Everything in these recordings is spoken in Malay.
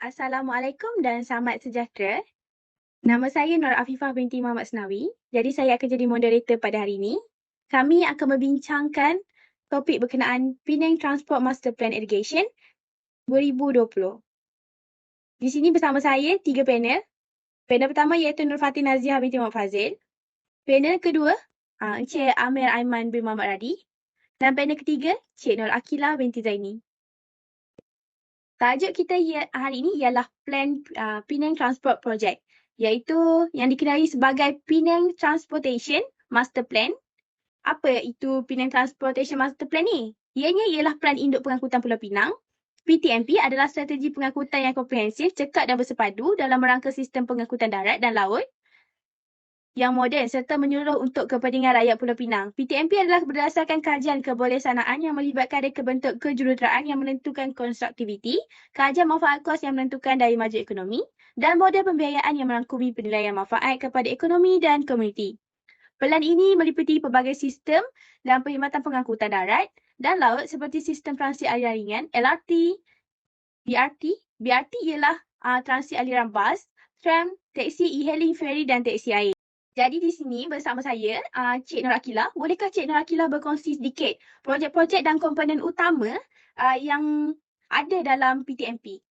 Assalamualaikum dan selamat sejahtera. Nama saya Nur Afifah binti Muhammad Senawi. Jadi saya akan jadi moderator pada hari ini. Kami akan membincangkan topik berkenaan Penang Transport Master Plan Irrigation 2020. Di sini bersama saya 3 panel. Panel pertama iaitu Nur Fatin Naziah binti Muhammad Fazil. Panel kedua, Encik Amir Aiman bin Muhammad Radi. Dan panel ketiga, Cik Nur Akilah binti Zaini. Tajuk kita hari ini ialah Plan Penang Transport Project, iaitu yang dikenali sebagai Penang Transportation Master Plan. Apa itu Penang Transportation Master Plan ni? Ianya ialah Plan Induk Pengangkutan Pulau Pinang. PTMP adalah strategi pengangkutan yang komprehensif, cekap dan bersepadu dalam rangka sistem pengangkutan darat dan laut yang moden serta menyeluruh untuk kepentingan rakyat Pulau Pinang. PTMP adalah berdasarkan kajian kebolehsanaan yang melibatkan reka bentuk kejuruteraan yang menentukan konstruktiviti, kajian manfaat kos yang menentukan daya maju ekonomi, dan model pembiayaan yang merangkumi penilaian manfaat kepada ekonomi dan komuniti. Pelan ini meliputi pelbagai sistem dan perkhidmatan pengangkutan darat dan laut seperti sistem transit aliran ringan, LRT, BRT ialah transit aliran bas, tram, teksi e-hailing, ferry dan teksi air. Jadi di sini bersama saya, Cik Nur Akilah. Bolehkah Cik Nur Akilah berkongsi sedikit projek-projek dan komponen utama yang ada dalam PTMP?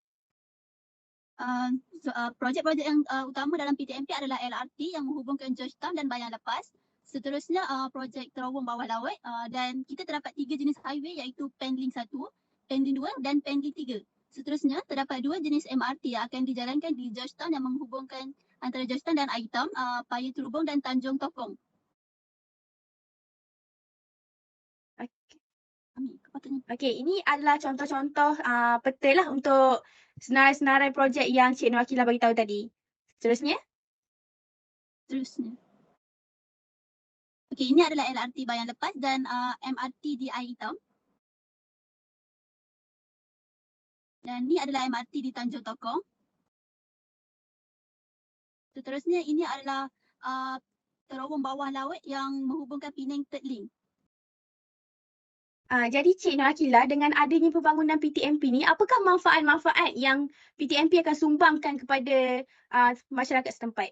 Projek-projek yang utama dalam PTMP adalah LRT yang menghubungkan Georgetown dan Bayang Lepas. Seterusnya projek terowong bawah laut dan kita terdapat 3 jenis highway iaitu Pendling 1, Pendling 2 dan Pendling 3. Seterusnya terdapat 2 jenis MRT yang akan dijalankan di Georgetown yang menghubungkan antara Georgetown dan Aitam, Paya Turubong dan Tanjung Tokong. Okey, ini adalah contoh-contoh peta lah untuk senarai-senarai projek yang Cik Nur Akilah bagi tahu tadi. Seterusnya? Okey, ini adalah LRT Bayang Lepas dan MRT di Aitam. Dan ini adalah MRT di Tanjung Tokong. Seterusnya ini adalah terowong bawah laut yang menghubungkan Penang Third Link. Jadi Cik Nur Akilah, dengan adanya pembangunan PTMP ni, apakah manfaat-manfaat yang PTMP akan sumbangkan kepada masyarakat setempat?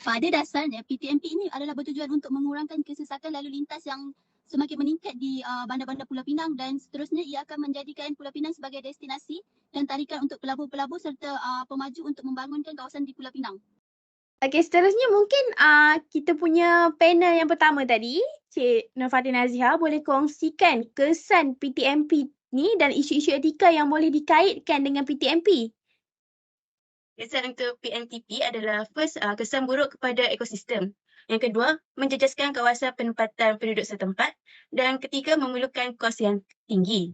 Pada dasarnya, PTMP ini adalah bertujuan untuk mengurangkan kesesakan lalu lintas yang semakin meningkat di bandar-bandar Pulau Pinang dan seterusnya ia akan menjadikan Pulau Pinang sebagai destinasi dan tarikan untuk pelabur-pelabur serta pemaju untuk membangunkan kawasan di Pulau Pinang. Okey, seterusnya mungkin kita punya panel yang pertama tadi, Cik Nur Fatin Naziah, boleh kongsikan kesan PTMP ni dan isu-isu etika yang boleh dikaitkan dengan PTMP. Kesan untuk PNTP adalah first, kesan buruk kepada ekosistem. Yang kedua, menjejaskan kawasan penempatan penduduk setempat. Dan ketiga, memerlukan kos yang tinggi.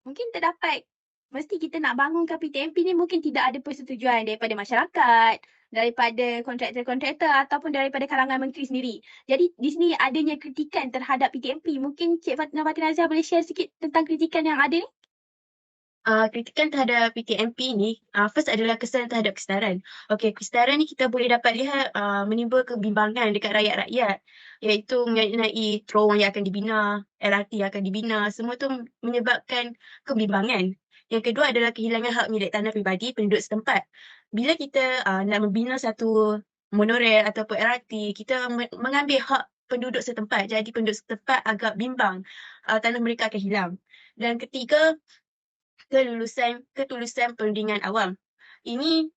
Mungkin terdapat, mesti kita nak bangunkan PTMP ni mungkin tidak ada persetujuan daripada masyarakat, daripada kontraktor-kontraktor ataupun daripada kalangan menteri sendiri. Jadi di sini adanya kritikan terhadap PTMP. Mungkin Cik Nur Fatin Naziah boleh share sikit tentang kritikan yang ada ni? Kritikan terhadap PTMP ni, first adalah kesan terhadap kesedaran. Okey, kesedaran ni kita boleh dapat lihat menimbul kebimbangan dekat rakyat-rakyat, iaitu mengenai terowong yang akan dibina, LRT yang akan dibina, semua tu menyebabkan kebimbangan. Yang kedua adalah kehilangan hak milik tanah pribadi penduduk setempat. Bila kita nak membina satu monorail ataupun LRT, kita mengambil hak penduduk setempat. Jadi penduduk setempat agak bimbang, tanah mereka akan hilang. Dan ketiga, ketulusan perundingan awam. Ini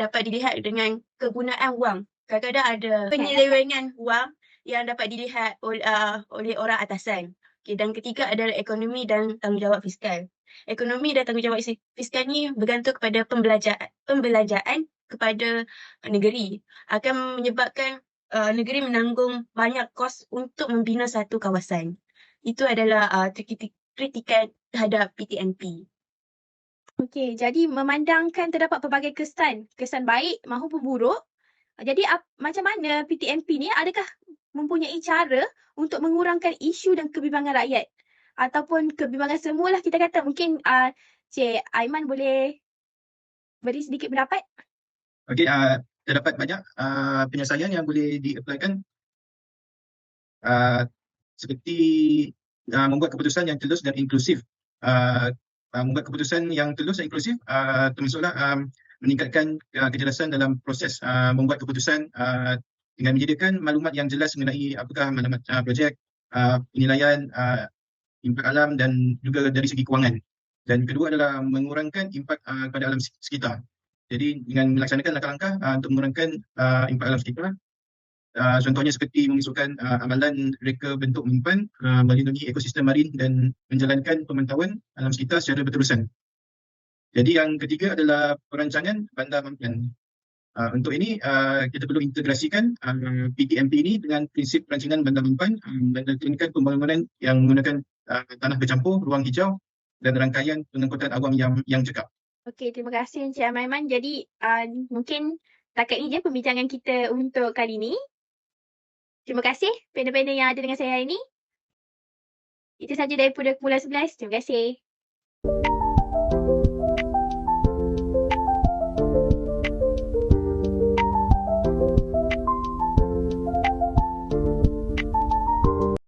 dapat dilihat dengan kegunaan wang. Kadang-kadang ada penyelewengan wang yang dapat dilihat oleh orang atasan. Okay, dan ketiga adalah ekonomi dan tanggungjawab fiskal. Ekonomi dan tanggungjawab fiskal ni bergantung kepada pembelanjaan kepada negeri. Akan menyebabkan negeri menanggung banyak kos untuk membina satu kawasan. Itu adalah kritikan terhadap PTMP. Okey, jadi memandangkan terdapat pelbagai kesan baik maupun buruk. Jadi macam mana PTMP ni, adakah mempunyai cara untuk mengurangkan isu dan kebimbangan rakyat? Ataupun kebimbangan semualah kita kata. Mungkin Cik Aiman boleh beri sedikit pendapat? Okey, terdapat banyak penyelesaian yang boleh di-applykan seperti membuat keputusan yang telus dan inklusif membuat keputusan yang telus dan inklusif, termasuklah meningkatkan kejelasan dalam proses membuat keputusan dengan menyediakan maklumat yang jelas mengenai apakah maklumat projek, penilaian impak alam dan juga dari segi kewangan. Dan kedua adalah mengurangkan impak kepada alam sekitar. Jadi dengan melaksanakan langkah-langkah untuk mengurangkan impak alam sekitar, contohnya seperti memasukkan amalan reka bentuk menyimpan, melindungi ekosistem marin dan menjalankan pemantauan alam sekitar secara berterusan. Jadi yang ketiga adalah perancangan bandar mampan. Untuk ini kita perlu integrasikan PTMP ini dengan prinsip perancangan bandar mampan dan menekankan pembangunan yang menggunakan tanah bercampur, ruang hijau dan rangkaian pengangkutan awam yang cekap. Okey, terima kasih Encik Amaiman. Jadi mungkin takat ini je perbincangan kita untuk kali ini. Terima kasih panel-panel yang ada dengan saya hari ini. Itu saja daripada Kumpulan 11. Terima kasih.